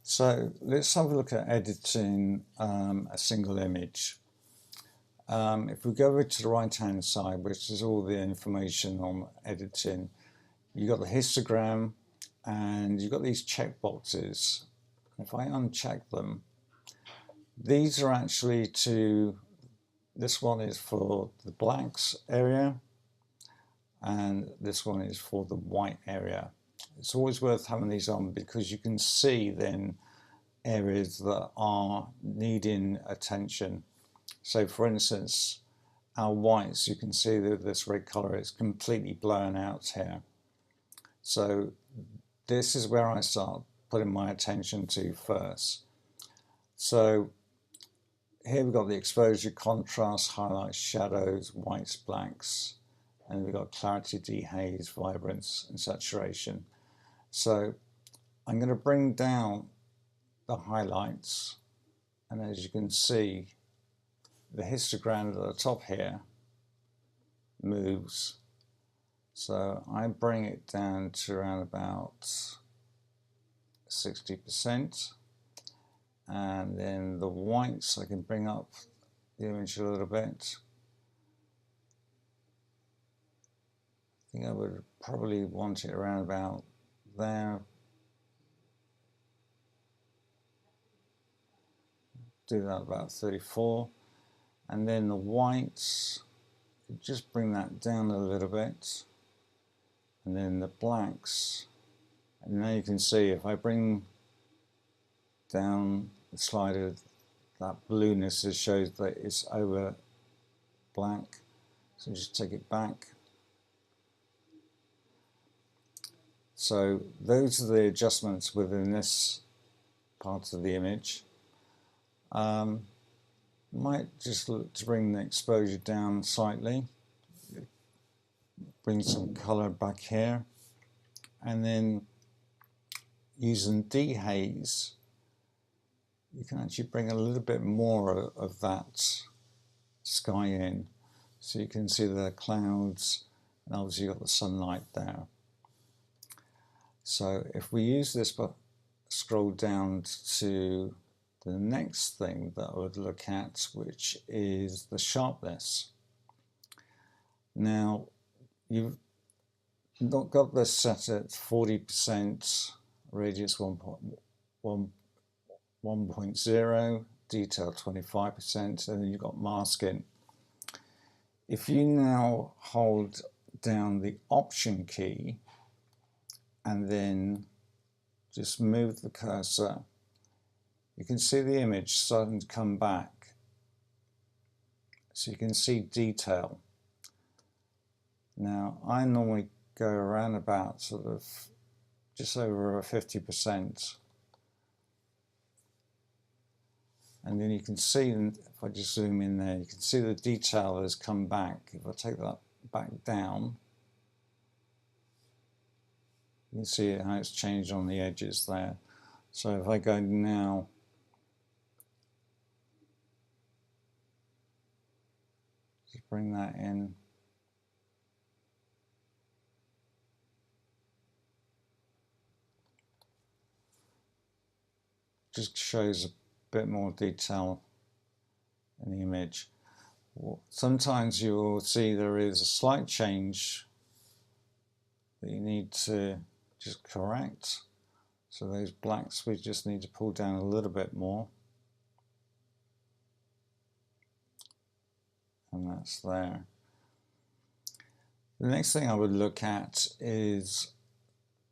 So let's have a look at editing a single image. If we go over to the right hand side, which is all the information on editing, you've got the histogram and you've got these checkboxes. If I uncheck them, these are actually this one is for the blacks area and this one is for the white area. It's always worth having these on because you can see then areas that are needing attention. So for instance, our whites, you can see that this red color is completely blown out here. So this is where I start putting my attention to first. So here we've got the exposure, contrast, highlights, shadows, whites, blacks, and we've got clarity, dehaze, vibrance, and saturation. So I'm going to bring down the highlights, and as you can see, the histogram at the top here moves. So I bring it down to around about 60%, and then the whites I can bring up the image a little bit. I think I would probably want it around about there. Do that about 34, and then the whites, just bring that down a little bit, and then the blacks, and now you can see if I bring down the slider, that blueness shows that it's over black, so just take it back. So those are the adjustments within this part of the image. Might just look to bring the exposure down slightly, bring some color back here, and then using dehaze you can actually bring a little bit more of that sky in, so you can see the clouds and obviously you've got the sunlight there. So if we use this, but scroll down to the next thing that I would look at, which is the sharpness. Now you've not got this set at 40%, radius 1.0, detail 25%, and then you've got masking. If you now hold down the option key and then just move the cursor, you can see the image starting to come back. So you can see detail. Now I normally go around about sort of just over 50%. And then you can see, if I just zoom in there, you can see the detail has come back. If I take that back down, you can see how it's changed on the edges there. So if I go now, just bring that in. Just shows a bit more detail in the image. Sometimes you will see there is a slight change that you need to just correct. So those blacks we just need to pull down a little bit more. And that's there. The next thing I would look at is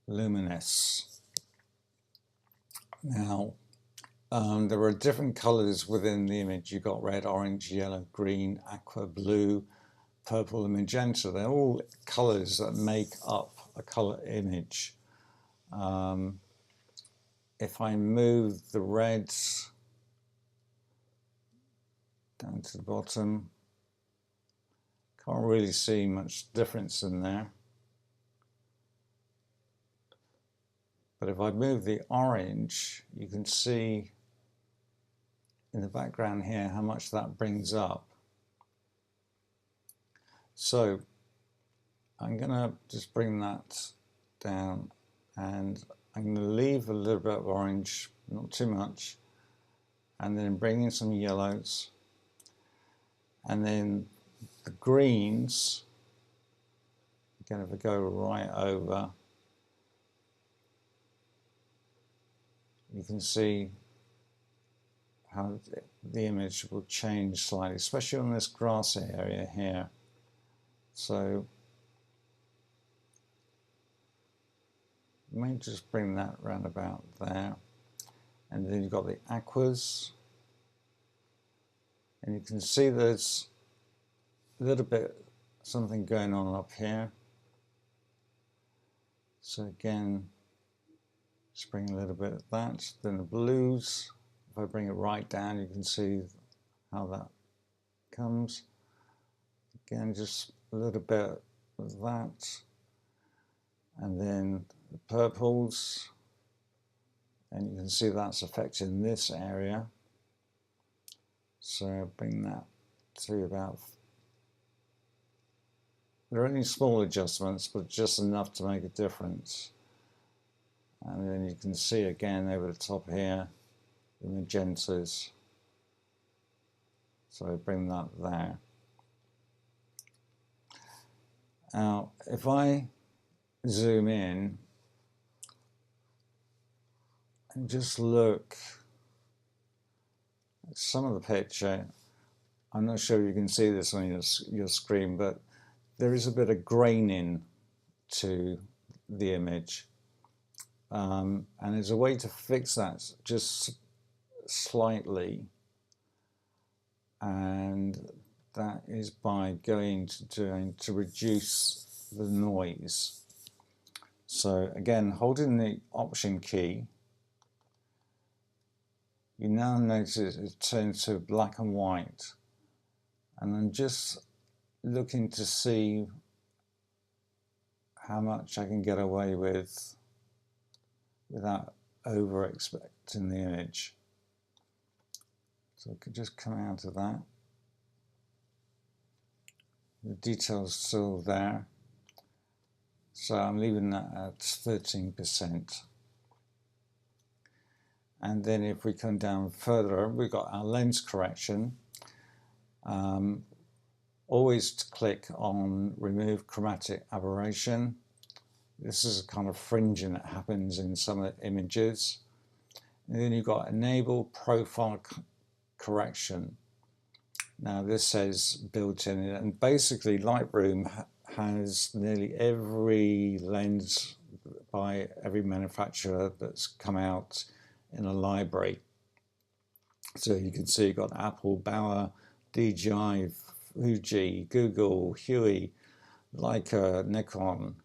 Luminous. Now, there are different colors within the image. You've got red, orange, yellow, green, aqua, blue, purple and magenta. They're all colors that make up a color image. If I move the reds down to the bottom, can't really see much difference in there. But if I move the orange, you can see in the background here how much that brings up. So I'm going to just bring that down, and I'm going to leave a little bit of orange, not too much, and then bring in some yellows, and then the greens, again if I go right over, you can see how the image will change slightly, especially on this grassy area here. So I may just bring that round about there. And then you've got the aquas, and you can see there's a little bit something going on up here. So again, just bring a little bit of that. Then the blues, if I bring it right down, you can see how that comes. Again, just a little bit of that. And then the purples, and you can see that's affecting this area. So bring that to about, there are only small adjustments, but just enough to make a difference. And then you can see again over the top here, the magentas. So bring that there. Now, if I zoom in and just look at some of the picture, I'm not sure you can see this on your screen, but there is a bit of graining to the image. And there's a way to fix that just slightly, and that is by going to reduce the noise. So again, holding the Option key, you now notice it turns to black and white, and I'm just looking to see how much I can get away with without over expecting the image. So I could just come out of that. The detail's still there, so I'm leaving that at 13%. And then if we come down further, we've got our lens correction. Always click on Remove Chromatic Aberration. This is a kind of fringing that happens in some of the images. And then you've got Enable Profile Correction. Now this says built in, and basically Lightroom has nearly every lens by every manufacturer that's come out in a library. So you can see you've got Apple, Bauer, DJI, Fuji, Google, Huey, Leica, Nikon.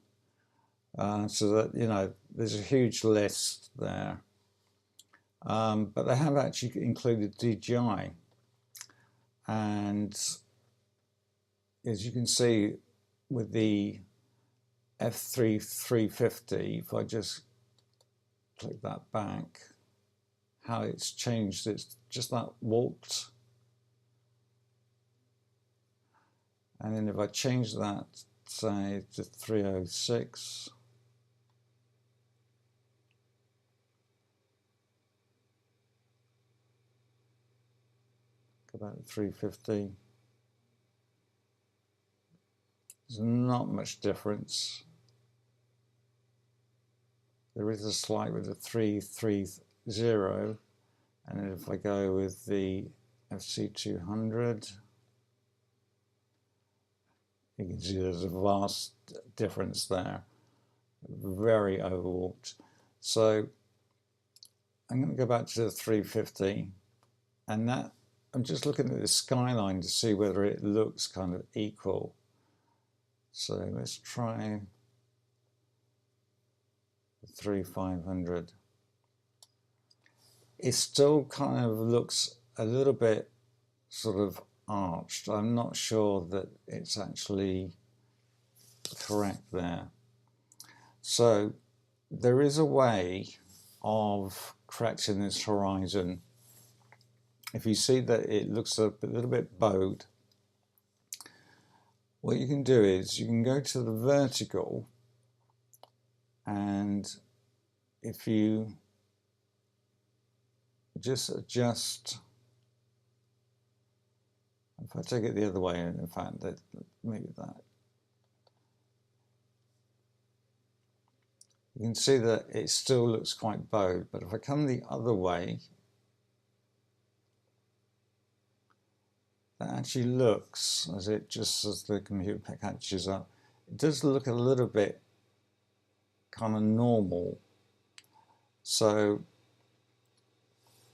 So that, you know, there's a huge list there. But they have actually included DJI. And as you can see with the F3 350, if I just click that back, how it's changed, it's just that warped. And then if I change that, say, to 306, go back to 350, there's not much difference. There is a slight with the 330, and then if I go with the FC200, you can see there's a vast difference there, very overwarped. So I'm going to go back to the 350, and that I'm just looking at the skyline to see whether it looks kind of equal. So let's try the 3500. It still kind of looks a little bit sort of arched. I'm not sure that it's actually correct there. So there is a way of correcting this horizon. If you see that it looks a little bit bowed, what you can do is you can go to the vertical, and if you just adjust, if I take it the other way, in fact, maybe that, you can see that it still looks quite bowed, but if I come the other way, that actually looks, as the computer catches up, it does look a little bit kind of normal. So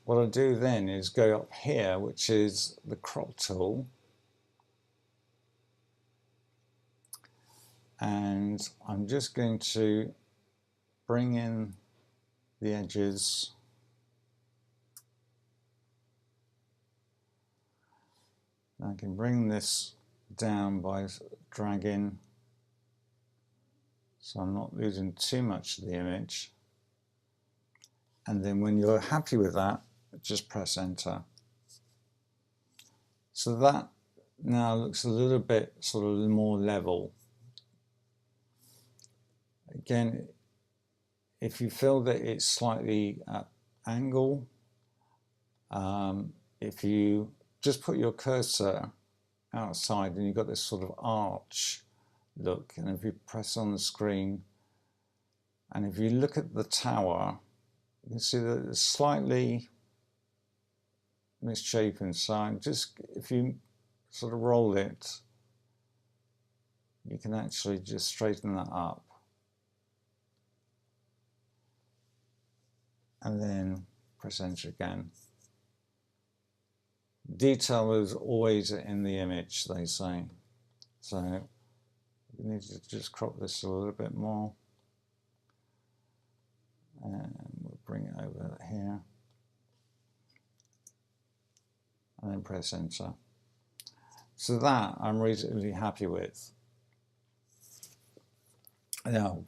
what I do then is go up here, which is the crop tool, and I'm just going to bring in the edges. I can bring this down by dragging, so I'm not losing too much of the image. And then when you're happy with that, just press enter. So that now looks a little bit sort of more level. Again, if you feel that it's slightly at angle, if you just put your cursor outside and you've got this sort of arch look, and if you press on the screen and if you look at the tower, you can see that it's slightly misshapen. So just, if you sort of roll it, you can actually just straighten that up. And then press enter again. Detail is always in the image, they say. So you need to just crop this a little bit more. And we'll bring it over here. And then press enter. So that I'm reasonably happy with. Now,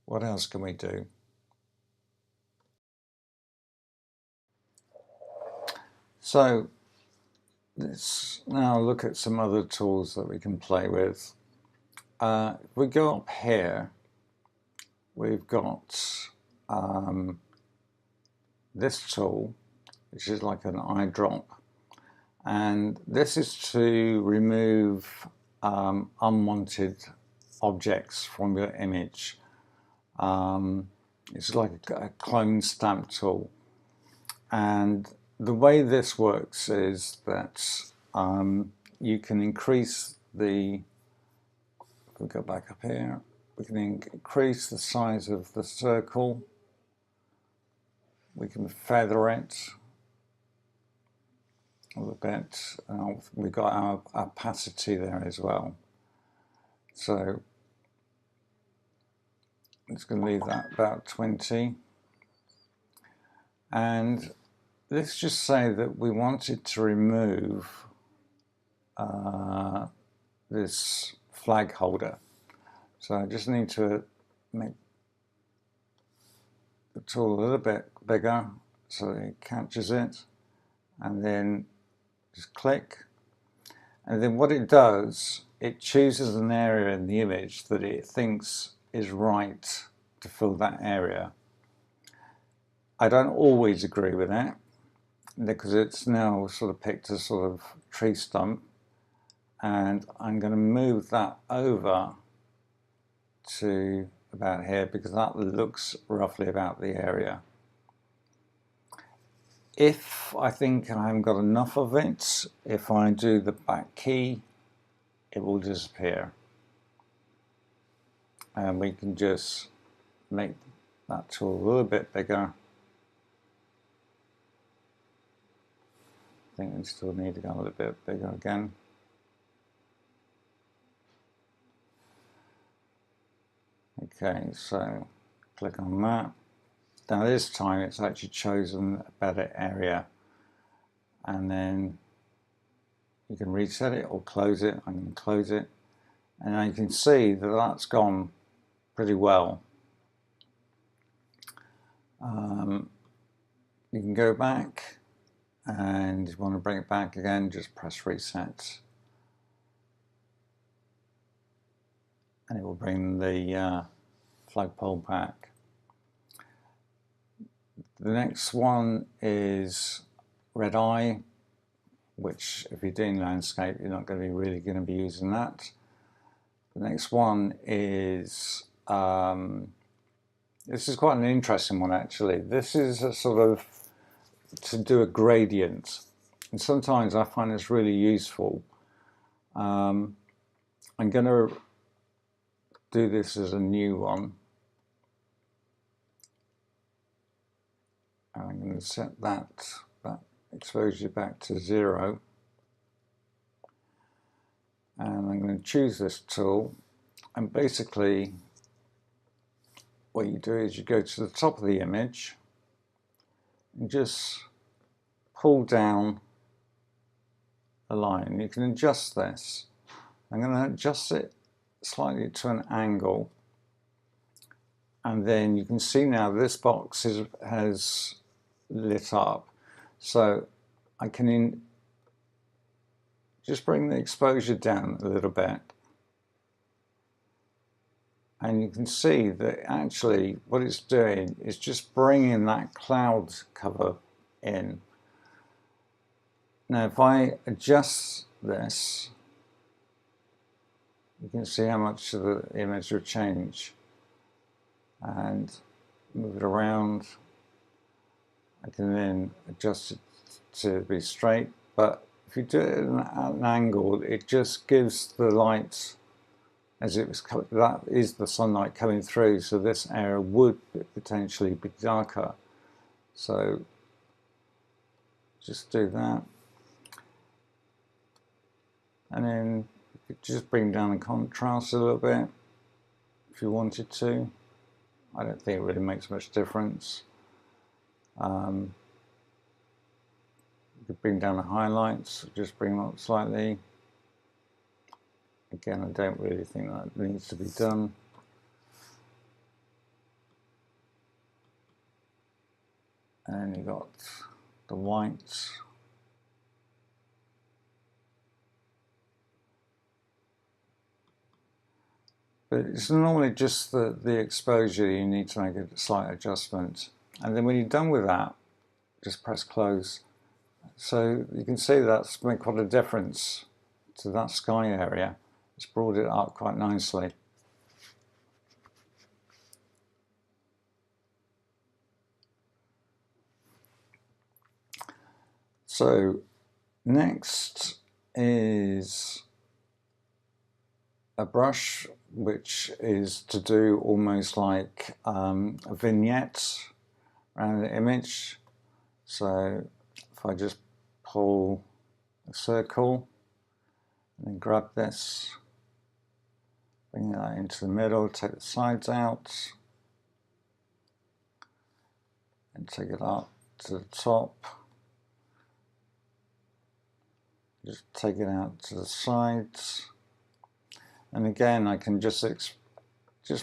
what else can we do? So let's now look at some other tools that we can play with. If we go up here, we've got this tool, which is like an eye drop, and this is to remove unwanted objects from your image. It's like a clone stamp tool, and the way this works is that you can increase the, if we go back up here, we can increase the size of the circle, we can feather it a little bit, and we've got our opacity there as well. So I'm just going to leave that about 20, and let's just say that we wanted to remove this flag holder. So I just need to make the tool a little bit bigger so it captures it, and then just click. And then what it does, it chooses an area in the image that it thinks is right to fill that area. I don't always agree with that, because it's now sort of picked a sort of tree stump, and I'm going to move that over to about here because that looks roughly about the area. If I think I haven't got enough of it, if I do the back key, it will disappear, and we can just make that tool a little bit bigger. I think we still need to go a little bit bigger again. Okay, so click on that. Now this time it's actually chosen a better area, and then you can reset it or close it. I'm going to close it, and now you can see that that's gone pretty well. You can go back, and if you want to bring it back again, just press reset. and it will bring the flagpole back. The next one is red eye, which if you're doing landscape, you're not going to be really going to be using that. The next one is, this is quite an interesting one actually. This is a sort of to do a gradient, and sometimes I find it's really useful. I'm going to do this as a new one, and I'm going to set that exposure back to 0, and I'm going to choose this tool, and basically what you do is you go to the top of the image and just pull down a line. You can adjust this. I'm going to adjust it slightly to an angle, and then you can see now this box has lit up. So I can just bring the exposure down a little bit, and you can see that actually what it's doing is just bringing that cloud cover in. Now if I adjust this, you can see how much of the image will change, and move it around. I can then adjust it to be straight, but if you do it at an angle, it just gives the light, as it was, that is the sunlight coming through, so this area would potentially be darker. So just do that, and then you could just bring down the contrast a little bit if you wanted to. I don't think it really makes much difference. You could bring down the highlights, just bring them up slightly. Again, I don't really think that needs to be done. And you've got the whites. But it's normally just the exposure you need to make a slight adjustment. And then when you're done with that, just press close. So you can see that's made quite a difference to that sky area. It's brought it up quite nicely. So next is a brush which is to do almost like a vignette around the image. So if I just pull a circle and then grab this, bring that into the middle, take the sides out and take it up to the top, just take it out to the sides, and again I can just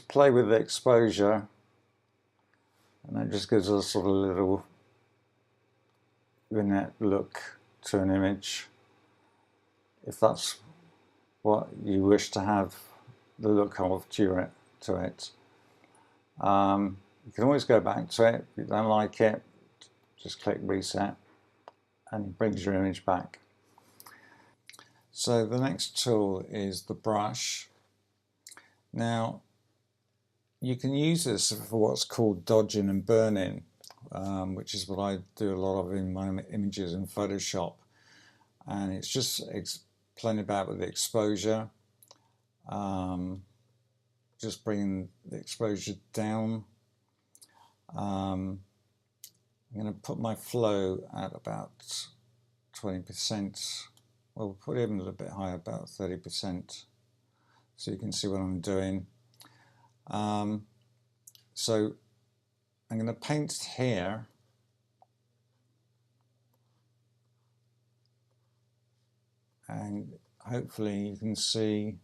play with the exposure, and that just gives us a sort of little vignette look to an image, if that's what you wish to have the look of to it. You can always go back to it. If you don't like it, just click reset and it brings your image back. So the next tool is the brush. Now you can use this for what's called dodging and burning, which is what I do a lot of in my images in Photoshop, and it's just playing about with the exposure, just bringing the exposure down. I'm going to put my flow at about 20%. Well, we'll put it even a little bit higher, about 30%, so you can see what I'm doing. So I'm going to paint here, and hopefully you can see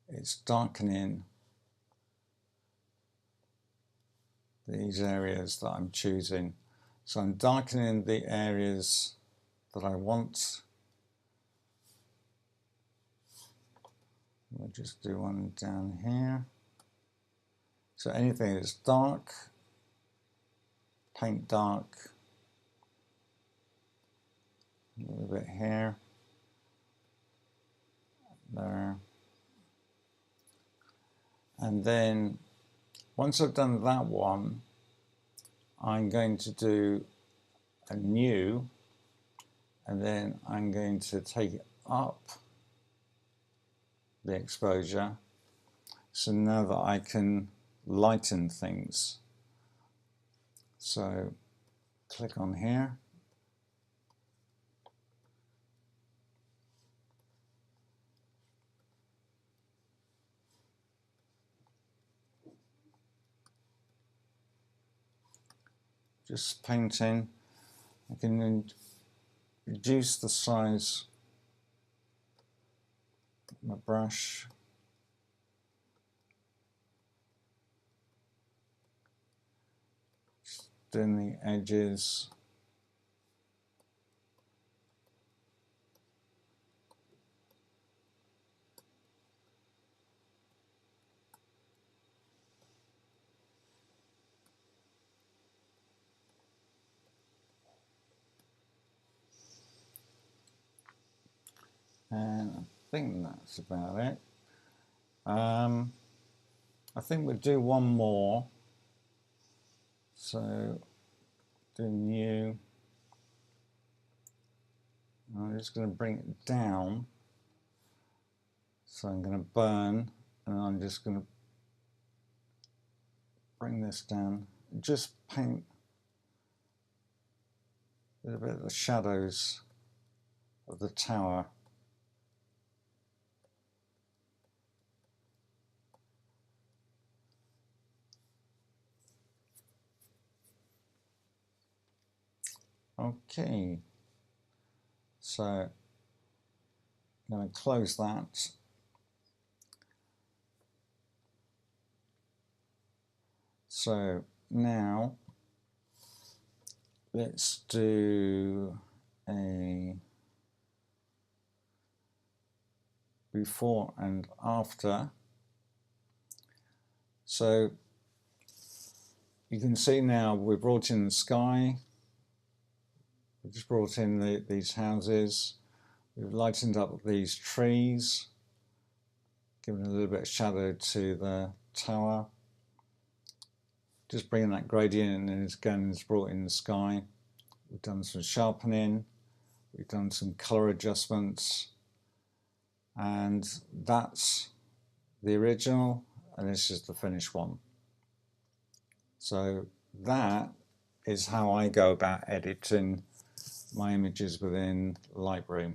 it's darkening these areas that I'm choosing. So I'm darkening the areas that I want, just do one down here. So anything that's dark, paint dark, a little bit here, there. And then once I've done that one, I'm going to do a new, and then I'm going to take it up the exposure, so now that I can lighten things. So click on here, just painting. I can then reduce the size of my brush. Just doing the edges. And I think that's about it. I think we'll do one more. So do new. I'm just going to bring it down. So I'm going to burn, and I'm just going to bring this down. Just paint a little bit of the shadows of the tower. Okay, so I'm going to close that. So now let's do a before and after. So you can see now we've brought in the sky. We've just brought in these houses. We've lightened up these trees, given a little bit of shadow to the tower. Just bringing that gradient in, and again it's brought in the sky. We've done some sharpening. We've done some color adjustments. And that's the original, and this is the finished one. So that is how I go about editing my images within Lightroom.